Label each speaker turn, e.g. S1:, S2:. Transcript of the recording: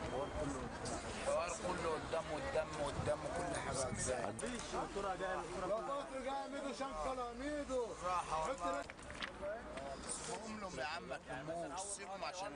S1: الحوار كله قدامه قدامه كل حاجه اجزاء.
S2: مفيش الكرة جايه
S3: الكرة جايه ميدو شنقله ميدو
S1: راحه والله. قوم لهم يا عم تلموه سيبهم عشان